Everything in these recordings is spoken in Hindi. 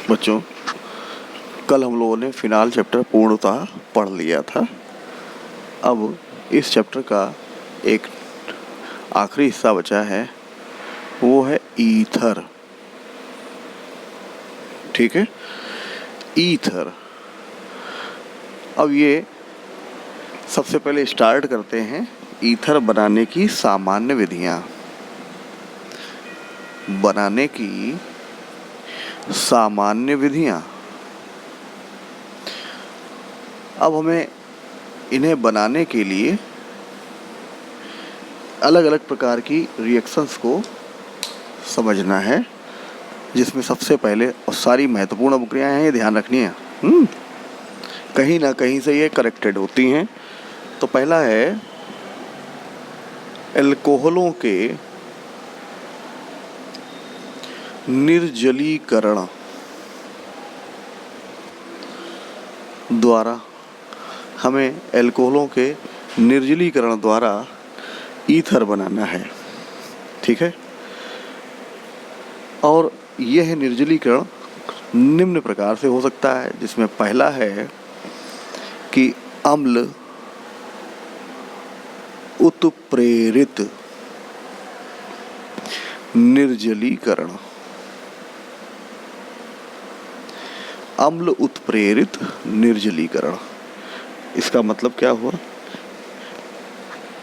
बच्चों, कल हम लोगों ने फिनाल चैप्टर पूर्णतः पढ़ लिया था। अब इस चैप्टर का एक आखिरी हिस्सा बचा है, वो है ईथर। ठीक है, ईथर। अब ये सबसे पहले स्टार्ट करते हैं ईथर बनाने की सामान्य विधियां। बनाने की सामान्य विधियां। अब हमें इन्हें बनाने के लिए अलग अलग प्रकार की रिएक्शंस को समझना है, जिसमें सबसे पहले, और सारी महत्वपूर्ण अभिक्रियाएं हैं, ये ध्यान रखनी है, कहीं ना कहीं से ये करेक्टेड होती हैं। तो पहला है एल्कोहलों के निर्जलीकरण द्वारा, हमें एल्कोहलों के निर्जलीकरण द्वारा ईथर बनाना है। ठीक है, और यह निर्जलीकरण निम्न प्रकार से हो सकता है, जिसमें पहला है कि अम्ल उत्प्रेरित निर्जलीकरण। अम्ल उत्प्रेरित निर्जलीकरण, इसका मतलब क्या हुआ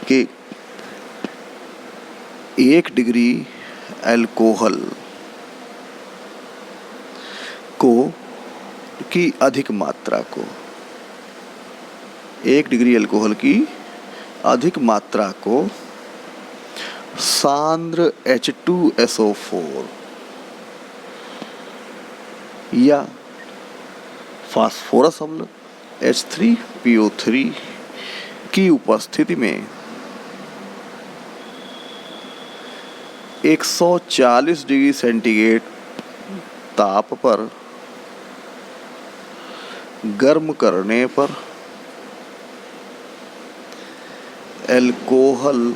कि 1 डिग्री अल्कोहल की अधिक मात्रा को, 1 डिग्री अल्कोहल की अधिक मात्रा को सांद्र H2SO4 या फास्फोरस अम्ल H3PO3 की उपस्थिति में 140 डिग्री सेंटीग्रेड ताप पर गर्म करने पर एल्कोहल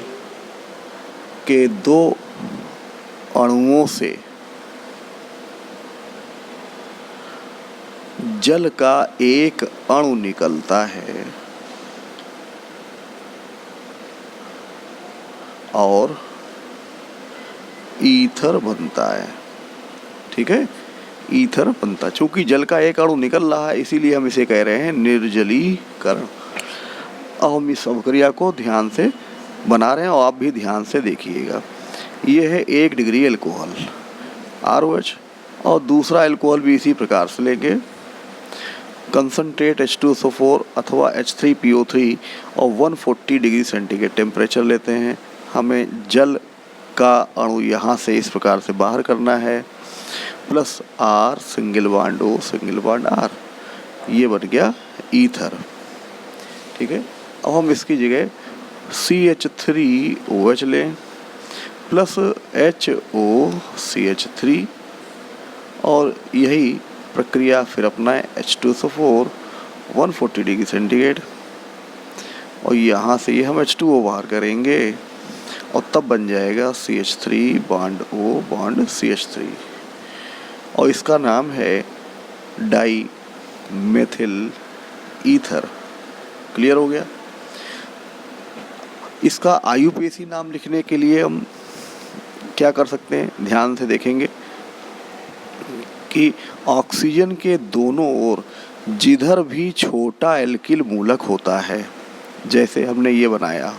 के 2 अणुओं से जल का 1 अणु निकलता है और ईथर बनता है। ठीक है, ईथर बनता, चूंकि जल का 1 अणु निकल रहा है, इसीलिए हम इसे कह रहे हैं निर्जलीकरण। अब हम इस अभिक्रिया को ध्यान से बना रहे हैं और आप भी ध्यान से देखिएगा। ये है 1 डिग्री अल्कोहल ROH, और दूसरा अल्कोहल भी इसी प्रकार से लेंगे, कंसंट्रेट H2SO4 अथवा H3PO3 और 140 डिग्री सेंटीग्रेड टेम्परेचर लेते हैं। हमें जल का अणु यहाँ से इस प्रकार से बाहर करना है, plus R single bond O single bond R, ये बन गया ईथर। ठीक है, अब हम इसकी जगह CH3OH लें प्लस HOCH3, और यही प्रक्रिया फिर अपनाएं H2SO4 140 डिग्री सेंटीग्रेड, और यहाँ से ये हम H2O बाहर करेंगे और तब बन जाएगा CH3 bond O bond CH3, और इसका नाम है डाई मेथिल ईथर। क्लियर हो गया। इसका IUPAC नाम लिखने के लिए हम क्या कर सकते हैं, ध्यान से देखेंगे कि ऑक्सीजन के दोनों ओर जिधर भी छोटा एल्किल मूलक होता है, जैसे हमने ये बनाया,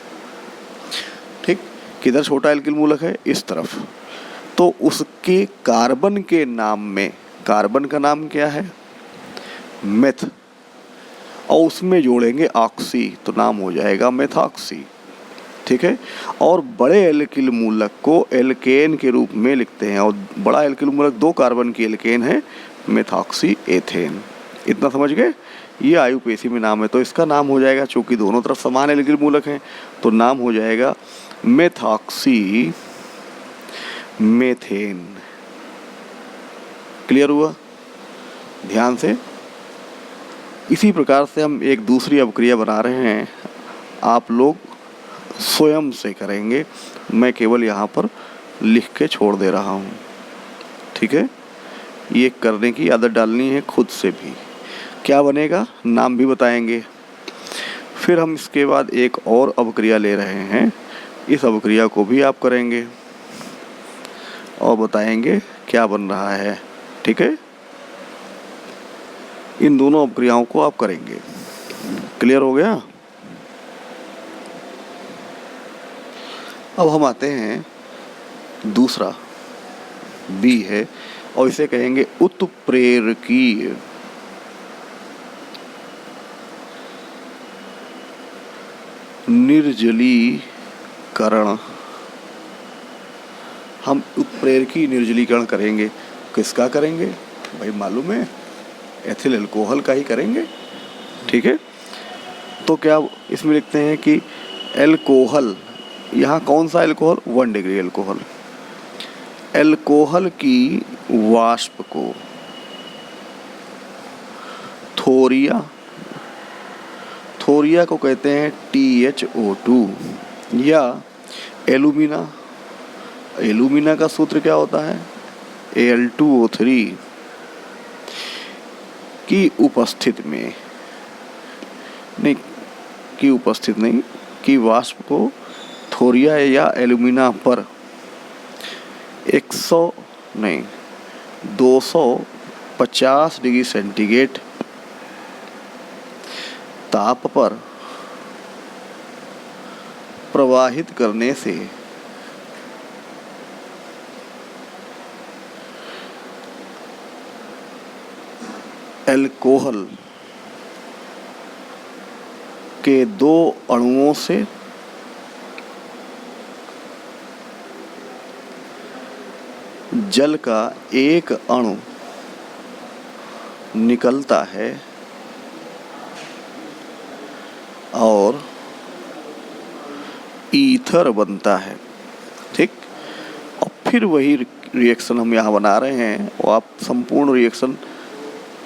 ठीक, किधर छोटा एल्किल मूलक है, इस तरफ, तो उसके कार्बन के नाम में, कार्बन का नाम क्या है, मेथ, और उसमें जोड़ेंगे ऑक्सी, तो नाम हो जाएगा मेथॉक्सी। ठीक है, और बड़े एल्किल मूलक को एल्केन के रूप में लिखते हैं, और बड़ा एल्किल मूलक 2 कार्बन की एल्केन है, मेथॉक्सी एथेन। इतना समझ गए, ये IUPAC में नाम है। तो इसका नाम हो जाएगा, चूंकि दोनों तरफ समान एल्किल मूलक हैं, तो नाम हो जाएगा मेथॉक्सी मेथेन। क्लियर हुआ, ध्यान से। इसी प्रकार से हम एक दूसरी अभिक्रिया बना रहे हैं, आप लोग स्वयं से करेंगे, मैं केवल यहाँ पर लिख के छोड़ दे रहा हूँ। ठीक है, ये करने की आदत डालनी है खुद से भी। क्या बनेगा, नाम भी बताएंगे। फिर हम इसके बाद एक और अवक्रिया ले रहे हैं, इस अवक्रिया को भी आप करेंगे और बताएंगे क्या बन रहा है। ठीक है, इन दोनों अवक्रियाओं को आप करेंगे। क्लियर हो गया। अब हम आते हैं दूसरा, बी है, और इसे कहेंगे उत्प्रेरकीय। निर्जलीकरण। हम उत्प्रेरकीय निर्जलीकरण करेंगे। किसका करेंगे भाई, मालूम है, एथिल अल्कोहल का ही करेंगे। ठीक है, तो क्या इसमें लिखते हैं कि अल्कोहल, यहाँ कौन सा अल्कोहल, 1 डिग्री अल्कोहल। अल्कोहल की वाष्प को थोरिया, थोरिया को कहते हैं THO2, या एलुमिना, एलुमिना का सूत्र क्या होता है, Al2O3 की उपस्थिति में, नहीं की उपस्थिति नहीं, की वाष्प को थोरिया या एलुमिना पर 250 डिग्री सेंटीग्रेड ताप पर प्रवाहित करने से अल्कोहल के 2 अणुओं से जल का एक अणु निकलता है और ईथर बनता है। ठीक, और फिर वही रिएक्शन हम यहाँ बना रहे हैं, और आप संपूर्ण रिएक्शन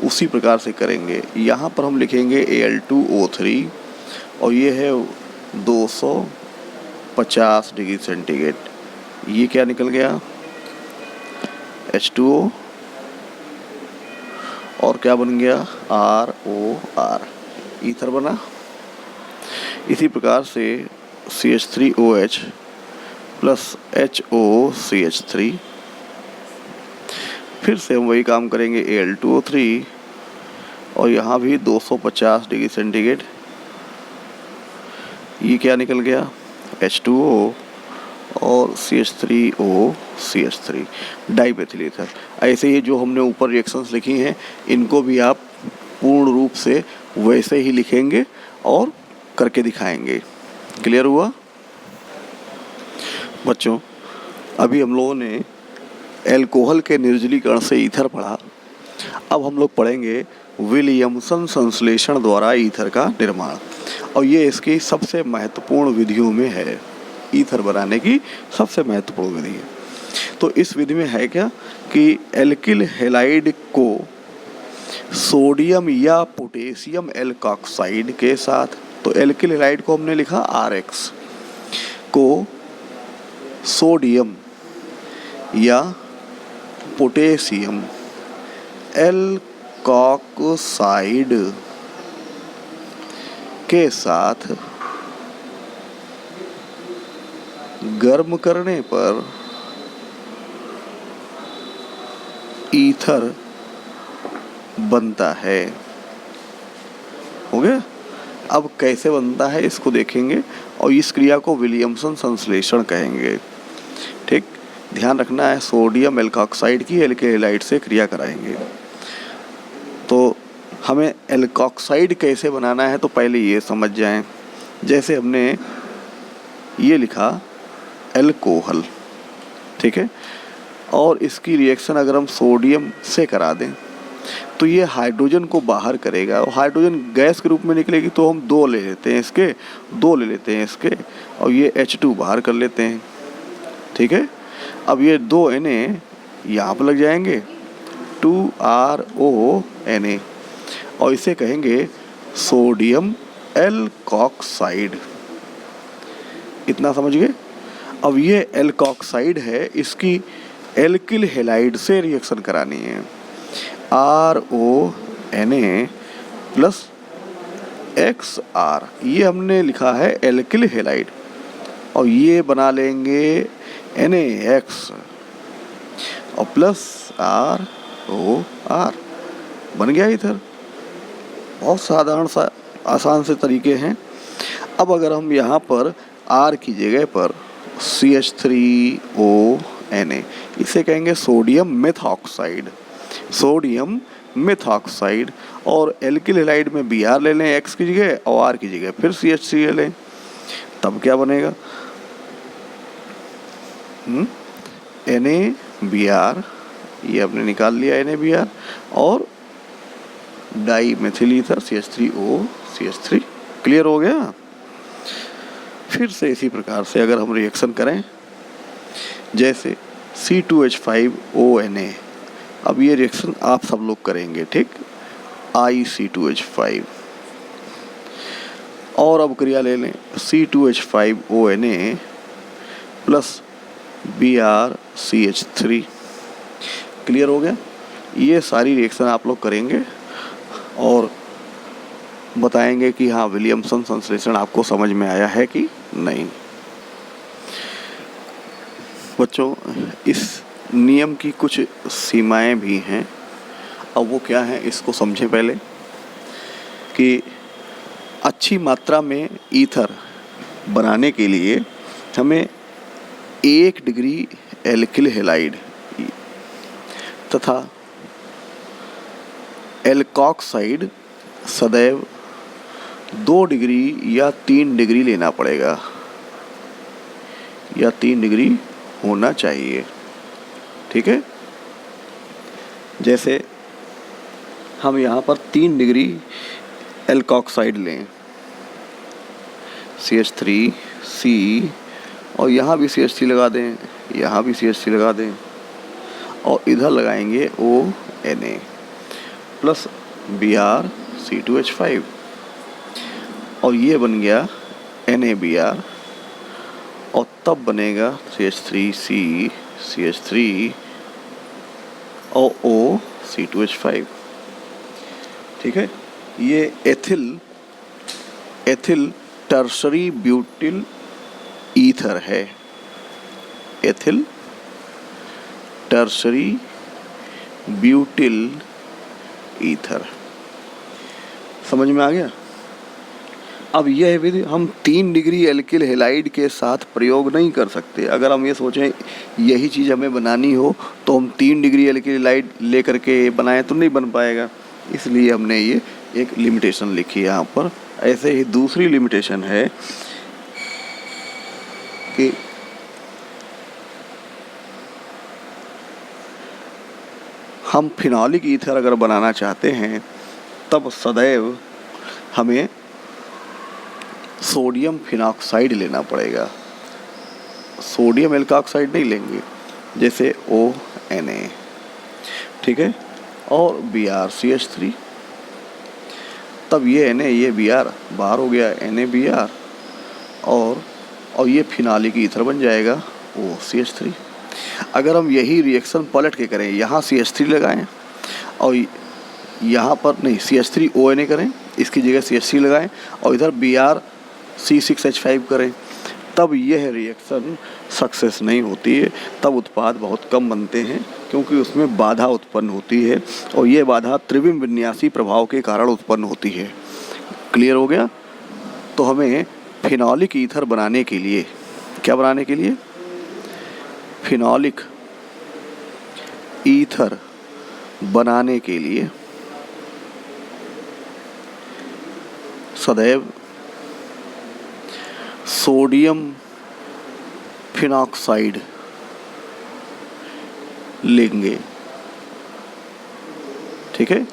उसी प्रकार से करेंगे। यहाँ पर हम लिखेंगे Al2O3 और ये है 250 डिग्री सेंटीग्रेड। ये क्या निकल गया, H2O, और क्या बन गया, ROR, ईथर बना। इसी प्रकार से CH3OH प्लस HOCH3, फिर से हम वही काम करेंगे Al2O3 और यहाँ भी 250 डिग्री सेंटीग्रेड। ये क्या निकल गया, H2O और CH3OCH3, डाइमेथिल ईथर। ऐसे ही जो हमने ऊपर रिएक्शंस लिखी हैं, इनको भी आप पूर्ण रूप से वैसे ही लिखेंगे और करके दिखाएंगे। क्लियर हुआ बच्चों। अभी हम लोगों ने अल्कोहल के निर्जलीकरण से ईथर पढ़ा। अब हम लोग पढ़ेंगे विलियमसन संश्लेषण द्वारा ईथर का निर्माण, और ये इसकी सबसे महत्वपूर्ण विधियों में है। ईथर बनाने की सबसे महत्वपूर्ण विधि है। तो इस विधि में है क्या कि एल्किल हैलाइड को सोडियम या पोटेशियम एल्कोक्साइड के साथ, तो एल्किल हैलाइड को हमने लिखा RX, को सोडियम या पोटेशियम एल्कोक्साइड के साथ गर्म करने पर ईथर बनता है। हो गया। अब कैसे बनता है इसको देखेंगे, और इस क्रिया को विलियमसन संश्लेषण कहेंगे। ठीक, ध्यान रखना है, सोडियम एल्कोक्साइड की एल्किल हैलाइड से क्रिया कराएंगे। तो हमें एल्कोक्साइड कैसे बनाना है तो पहले ये समझ जाएं। जैसे हमने ये लिखा अल्कोहल, ठीक है, और इसकी रिएक्शन अगर हम सोडियम से करा दें तो ये हाइड्रोजन को बाहर करेगा, और हाइड्रोजन गैस के रूप में निकलेगी, तो हम 2 ले लेते हैं इसके, 2 ले लेते हैं इसके, और ये H2 बाहर कर लेते हैं। ठीक है, अब ये 2 Na यहाँ पर लग जाएंगे, 2RONA, और इसे कहेंगे सोडियम एल्कोक्साइड। इतना समझ गए। अब ये एल्कोक्साइड है, इसकी एल्किल हैलाइड से रिएक्शन करानी है। RONA प्लस XR, ये हमने लिखा है एल्किल हैलाइड, और ये बना लेंगे NaX और प्लस ROR, बन गया ईथर। बहुत साधारण सा आसान से तरीके हैं। अब अगर हम यहाँ पर R की जगह पर CH3ONA, इसे कहेंगे सोडियम मेथॉक्साइड, सोडियम मेथॉक्साइड, और एल्किल हैलाइड में Br ले लें X की जगह और R की जगह फिर CH3 ले लें, तब क्या बनेगा? NaBr, ये हमने निकाल लिया NaBr, और die methyl ether CH3O CH3, clear हो गया। फिर से इसी प्रकार से अगर हम रिएक्शन करें, जैसे C2H5ONA, अब ये रिएक्शन आप सब लोग करेंगे, ठीक, IC2H5, और अब क्रिया ले लें C2H5ONA प्लस BrCH3, क्लियर हो गया। ये सारी रिएक्शन आप लोग करेंगे और बताएंगे कि हाँ विलियमसन संश्लेषण आपको समझ में आया है कि नहीं। बच्चों, इस नियम की कुछ सीमाएं भी हैं। अब वो क्या है, इसको समझें पहले कि अच्छी मात्रा में ईथर बनाने के लिए हमें 1 डिग्री एल्किल हैलाइड तथा एल्कोक्साइड सदैव 2 डिग्री या 3 डिग्री लेना पड़ेगा, या 3 डिग्री होना चाहिए, ठीक है। जैसे हम यहाँ पर 3 डिग्री एल्कोक्साइड लें, CH3C, और यहाँ भी CH3 लगा दें, यहाँ भी CH3 लगा दें, और इधर लगाएंगे ONA प्लस BrC2H5, और ये बन गया NaBr, और तब बनेगा CH3C CH3 और OC2H5, ठीक है। ये एथिल टर्शरी ब्यूटिल ईथर है, एथिल टर्शरी ब्यूटिल ईथर, समझ में आ गया। अब यह विधि हम 3 डिग्री एल्किल हैलाइड के साथ प्रयोग नहीं कर सकते। अगर हम ये सोचें यही चीज़ हमें बनानी हो तो हम 3 डिग्री एल्किल हैलाइड ले करके बनाएं तो नहीं बन पाएगा, इसलिए हमने ये एक लिमिटेशन लिखी है यहाँ पर। ऐसे ही दूसरी लिमिटेशन है कि हम फिनॉलिक ईथर अगर बनाना चाहते हैं तब सदैव हमें सोडियम फिनॉक्साइड लेना पड़ेगा, सोडियम एल्कोक्साइड नहीं लेंगे, जैसे ONA, ठीक है, और BrCH3, तब ये Na ये Br बाहर हो गया, NaBr, और ये फिनॉलिक ईथर बन जाएगा OCH3। अगर हम यही रिएक्शन पलट के करें, यहाँ CH3 लगाएं और यहाँ पर नहीं CH3ONA करें, इसकी जगह CH3 लगाएं और इधर BrC6H5 करें, तब यह रिएक्शन सक्सेस नहीं होती है, तब उत्पाद बहुत कम बनते हैं क्योंकि उसमें बाधा उत्पन्न होती है, और ये बाधा त्रिविम विन्यासी प्रभाव के कारण उत्पन्न होती है। क्लियर हो गया। तो हमें फिनॉलिक ईथर बनाने के लिए, क्या बनाने के लिए, फिनॉलिक ईथर बनाने के लिए सदैव सोडियम फिनॉक्साइड लेंगे, ठीक है।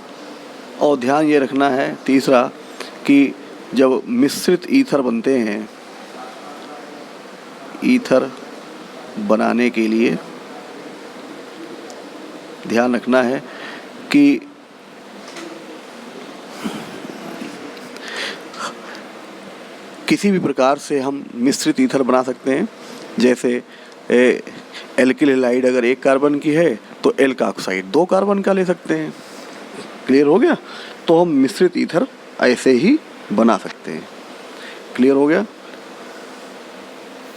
और ध्यान ये रखना है तीसरा कि जब मिश्रित ईथर बनते हैं, ईथर बनाने के लिए ध्यान रखना है कि किसी भी प्रकार से हम मिश्रित ईथर बना सकते हैं। जैसे एल्किल हैलाइड अगर 1 कार्बन की है तो एल का ऑक्साइड 2 कार्बन का ले सकते हैं। क्लियर हो गया? तो हम मिश्रित ईथर ऐसे ही बना सकते हैं। क्लियर हो गया?